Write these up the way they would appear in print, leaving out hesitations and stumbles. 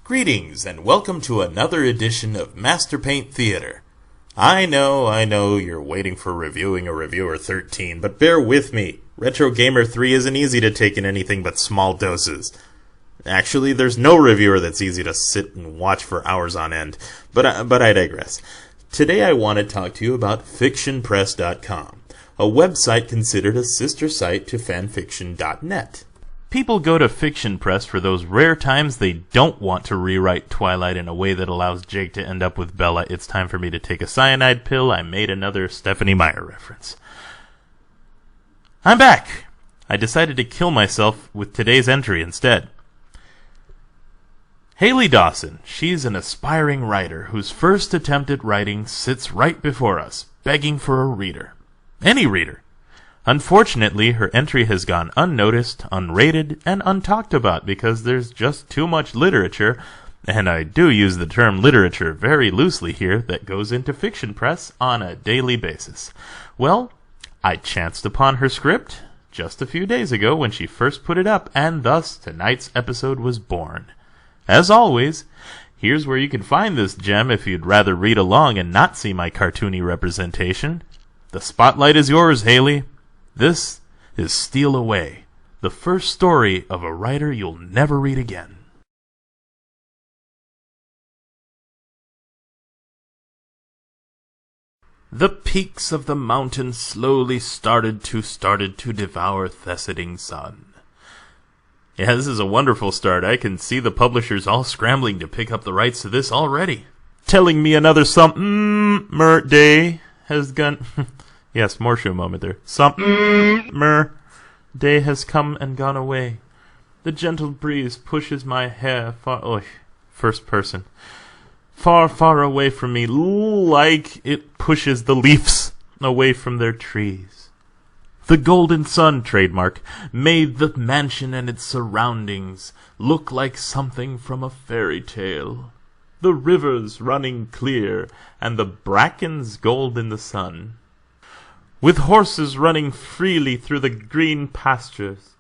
Greetings, and welcome to another edition of Masterpaint Theater. I know, you're waiting for Reviewing a Reviewer 13, but bear with me. Retro Gamer 3 isn't easy to take in anything but small doses. Actually, there's no reviewer that's easy to sit and watch for hours on end, but I digress. Today I want to talk to you about FictionPress.com, a website considered a sister site to fanfiction.net. People go to Fiction Press for those rare times they don't want to rewrite Twilight in a way that allows Jake to end up with Bella. It's time for me to take a cyanide pill. I made another Stephenie Meyer reference. I'm back! I decided to kill myself with today's entry instead. Haley Dawson. She's an aspiring writer whose first attempt at writing sits right before us, begging for a reader. Any reader. Unfortunately, her entry has gone unnoticed, unrated, and untalked about because there's just too much literature, and I do use the term literature very loosely here, that goes into Fiction Press on a daily basis. Well, I chanced upon her script just a few days ago when she first put it up, and thus tonight's episode was born. As always, here's where you can find this gem if you'd rather read along and not see my cartoony representation. The spotlight is yours, Haley. This is Steal Away, the first story of a writer you'll never read again. The peaks of the mountain slowly started to devour the setting sun. Yeah, this is a wonderful start. I can see the publishers all scrambling to pick up the rights to this already. Telling me another summer day has gone... Yes, Morshu moment there. Summer day has come and gone away. The gentle breeze pushes my hair first person. Far, far away from me, like it pushes the leaves away from their trees. The golden sun, trademark, made the mansion and its surroundings look like something from a fairy tale. The rivers running clear, and the brackens gold in the sun. With horses running freely through the green pastures,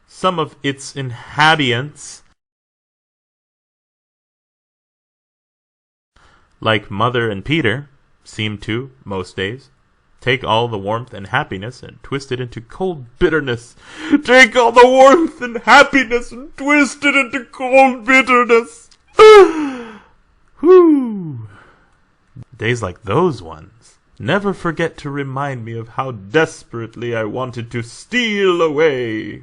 some of its inhabitants, like Mother and Peter, seem to, most days, take all the warmth and happiness and twist it into cold bitterness. Take all the warmth and happiness and twist it into cold bitterness. Whew. Days like those ones never forget to remind me of how desperately I wanted to steal away.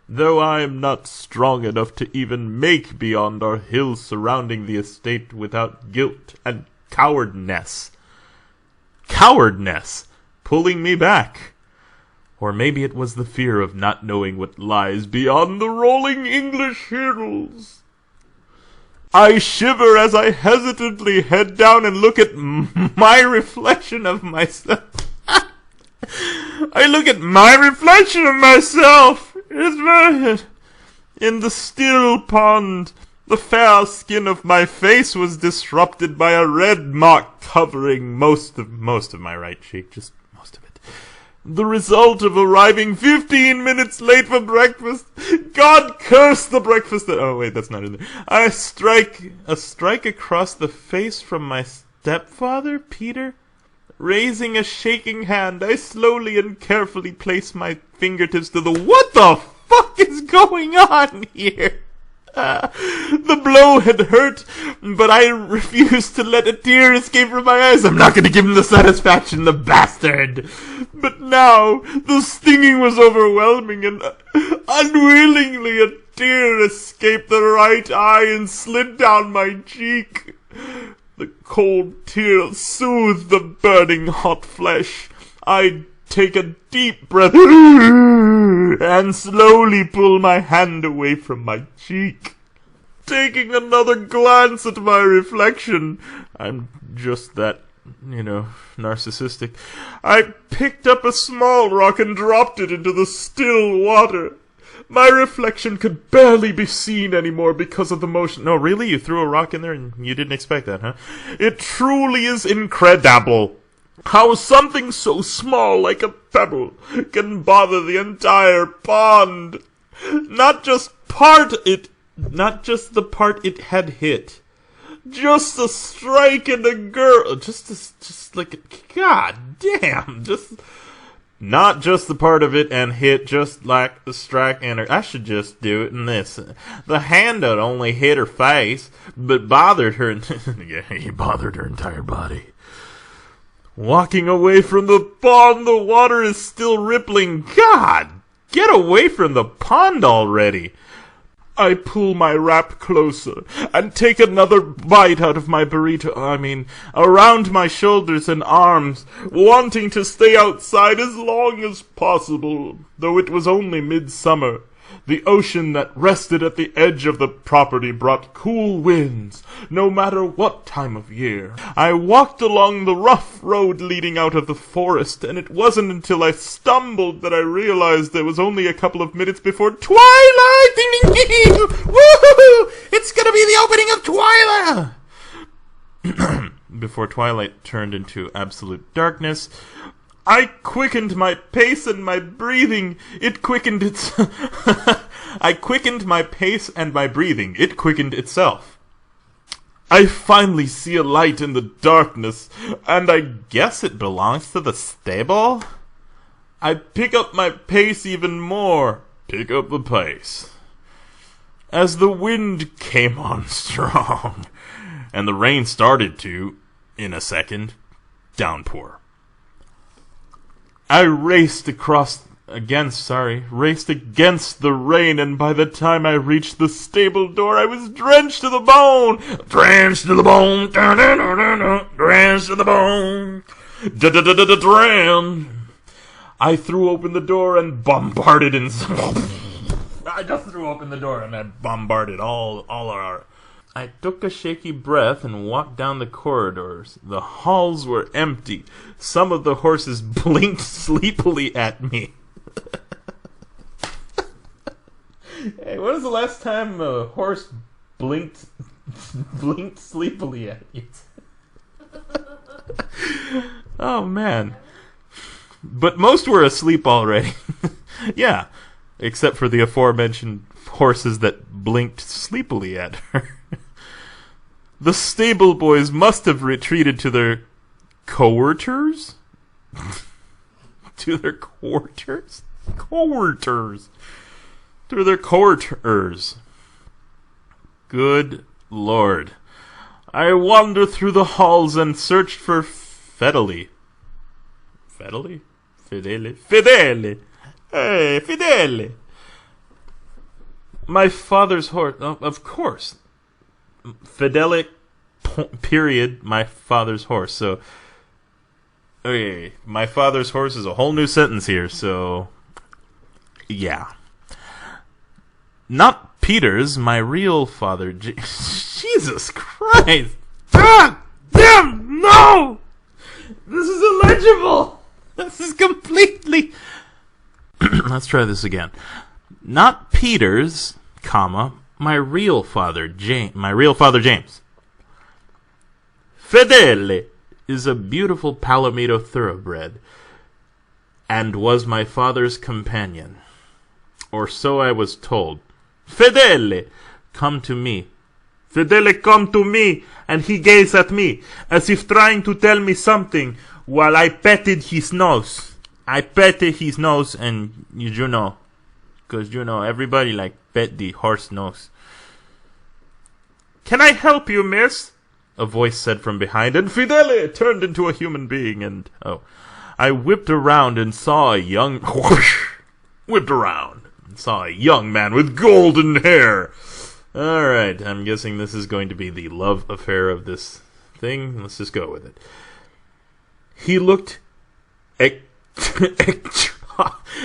Though I am not strong enough to even make beyond our hills surrounding the estate without guilt and cowardness. Cowardness pulling me back. Or maybe it was the fear of not knowing what lies beyond the rolling English hills. I shiver as I hesitantly head down and look at my reflection of myself. I look at my reflection of myself in the still pond. The fair skin of my face was disrupted by a red mark covering most of my right cheek, just most of it. The result of arriving 15 minutes late for breakfast. God curse the breakfast that... Oh, wait, that's not in there. A strike across the face from my stepfather, Peter. Raising a shaking hand, I slowly and carefully place my fingertips to the... What the fuck is going on here? The blow had hurt, but I refused to let a tear escape from my eyes. I'm not going to give him the satisfaction, the bastard. But now, the stinging was overwhelming, and unwillingly a tear escaped the right eye and slid down my cheek. The cold tear soothed the burning hot flesh. I take a deep breath and slowly pull my hand away from my cheek. Taking another glance at my reflection, I'm just that, narcissistic. I picked up a small rock and dropped it into the still water. My reflection could barely be seen anymore because of the motion. No, really? You threw a rock in there and you didn't expect that, huh? It truly is incredible how something so small like a pebble can bother the entire pond. Not just part it Not just the part it had hit. Just a strike and a girl. Just like, god damn. Not just the part of it and hit, just like the strike and her. I should just do it in this. The hand that only hit her face, but bothered her. Yeah, he bothered her entire body. Walking away from the pond, the water is still rippling. God, get away from the pond already. I pull my wrap closer and take another bite out of my burrito. Around my shoulders and arms, wanting to stay outside as long as possible, though it was only midsummer. The ocean that rested at the edge of the property brought cool winds, no matter what time of year. I walked along the rough road leading out of the forest, and it wasn't until I stumbled that I realized there was only a couple of minutes before twilight. Woohoo! It's gonna be the opening of Twilight! Before twilight turned into absolute darkness, I quickened my pace and my breathing. It quickened its... I quickened my pace and my breathing. It quickened itself. I finally see a light in the darkness, and I guess it belongs to the stable? I pick up my pace even more. Pick up the pace. As the wind came on strong, and the rain started to, in a second, downpour. I raced against the rain, and by the time I reached the stable door, I was drenched to the bone. Drenched to the bone. Drenched to the bone. I threw open the door and bombarded I just threw open the door and I bombarded all our... I took a shaky breath and walked down the corridors. The halls were empty. Some of the horses blinked sleepily at me. Hey, when was the last time a horse blinked sleepily at you? Oh, man. But most were asleep already. Yeah, except for the aforementioned horses that blinked sleepily at her. The stable boys must have retreated to their quarters? To their quarters? Quarters. To their quarters. Good Lord. I wandered through the halls and searched for Fedele. Fedele? Fedele. Fedele! Hey, Fedele! My father's horse. Oh, of course. Fedele, period, my father's horse. So, okay, my father's horse is a whole new sentence here, so, yeah. Not Peter's, my real father. Jesus Christ! God damn, no! This is illegible! This is completely... Let's try this again. Not Peter's, comma, my real father James. Fedele is a beautiful Palomito thoroughbred, and was my father's companion. Or so I was told. Fedele, come to me. Fedele, come to me, and he gazed at me, as if trying to tell me something, while I petted his nose. I petted his nose, and you know, because everybody like pet the horse nose. Can I help you, miss? A voice said from behind, and Fedele turned into a human being, and I whipped around and saw a young man with golden hair. All right, I'm guessing this is going to be the love affair of this thing. Let's just go with it. He looked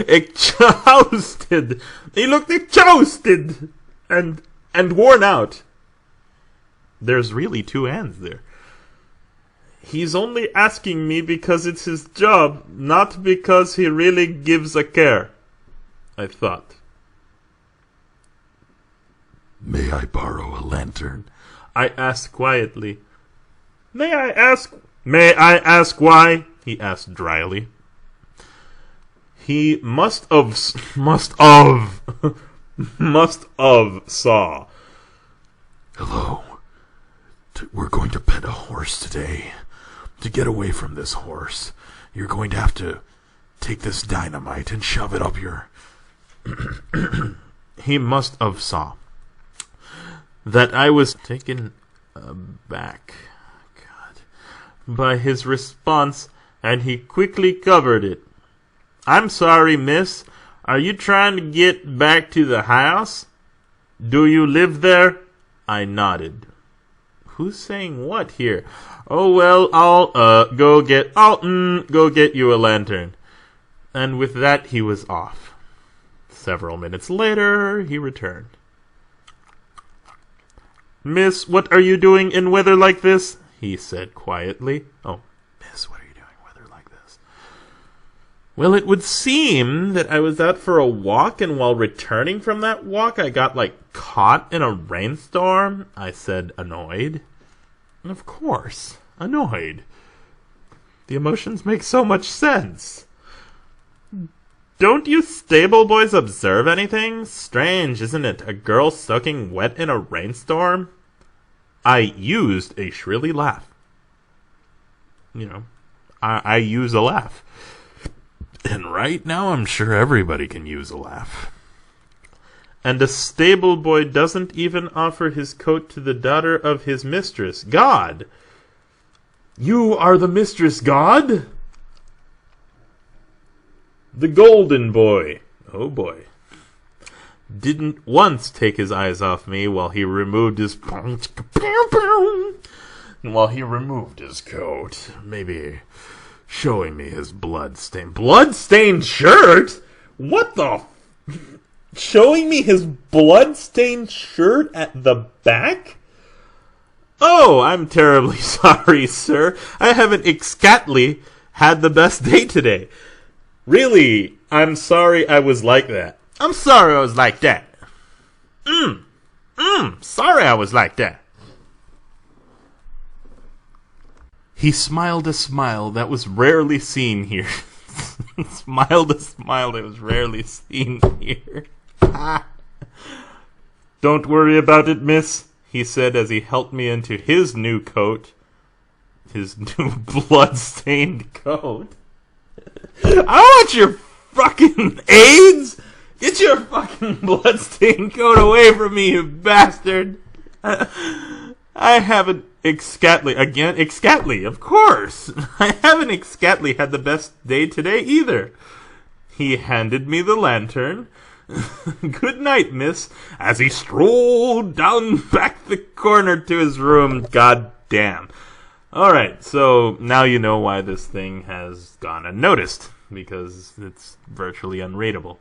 exhausted. He looked exhausted and worn out. There's really two ands there. He's only asking me because it's his job, not because he really gives a care, I thought. May I borrow a lantern? I asked quietly. May I ask why? He asked dryly. He must of saw Hello. We're going to pet a horse today. To get away from this horse, you're going to have to take this dynamite and shove it up your... He must have saw that I was taken aback by his response, and he quickly covered it. I'm sorry, miss. Are you trying to get back to the house? Do you live there? I nodded. Who's saying what here? Oh, well, I'll go get you a lantern. And with that, he was off. Several minutes later, he returned. Miss, what are you doing in weather like this? He said quietly. Oh, miss, what are you doing in weather like this? Well, it would seem that I was out for a walk, and while returning from that walk, I got, caught in a rainstorm, I said, annoyed. Of course, annoyed. The emotions make so much sense. Don't you stable boys observe anything? Strange, isn't it? A girl soaking wet in a rainstorm? I used a shrilly laugh. I use a laugh. And right now I'm sure everybody can use a laugh. And a stable boy doesn't even offer his coat to the daughter of his mistress, God. You are the mistress, God? The golden boy, oh boy, didn't once take his eyes off me while he removed his coat, maybe showing me his blood-stained shirt? What the? Showing me his blood-stained shirt at the back? Oh, I'm terribly sorry, sir. I haven't exactly had the best day today. Really, I'm sorry I was like that. I'm sorry I was like that. Sorry I was like that. He smiled a smile that was rarely seen here. Smiled a smile that was rarely seen here. Don't worry about it, miss, he said as he helped me into his new coat. His new blood-stained coat. I want your fucking AIDS! Get your fucking bloodstained coat away from me, you bastard! I haven't of course! I haven't exactly had the best day today either. He handed me the lantern. Good night, miss, as he strolled down back the corner to his room. God damn. Alright, so now you know why this thing has gone unnoticed, because it's virtually unrateable.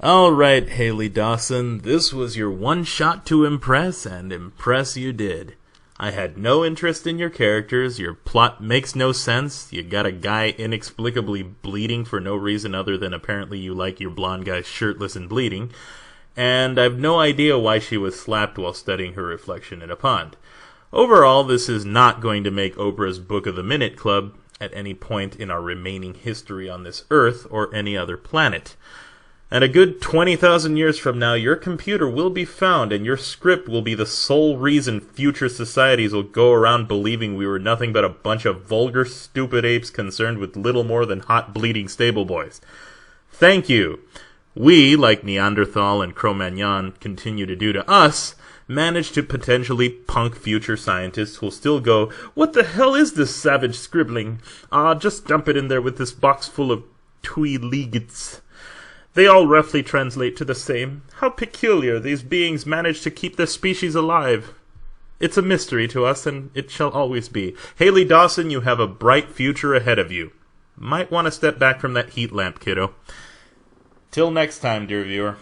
Alright, Haley Dawson, this was your one shot to impress, and impress you did. I had no interest in your characters, your plot makes no sense, you got a guy inexplicably bleeding for no reason other than apparently you like your blonde guy shirtless and bleeding, and I've no idea why she was slapped while studying her reflection in a pond. Overall, this is not going to make Oprah's Book of the Minute Club at any point in our remaining history on this Earth or any other planet. And a good 20,000 years from now, your computer will be found and your script will be the sole reason future societies will go around believing we were nothing but a bunch of vulgar, stupid apes concerned with little more than hot, bleeding stable boys. Thank you. We, like Neanderthal and Cro-Magnon continue to do to us, manage to potentially punk future scientists who'll still go, what the hell is this savage scribbling? Just dump it in there with this box full of Tweeligets. They all roughly translate to the same. How peculiar these beings manage to keep their species alive. It's a mystery to us, and it shall always be. Haley Dawson, you have a bright future ahead of you. Might want to step back from that heat lamp, kiddo. Till next time, dear viewer.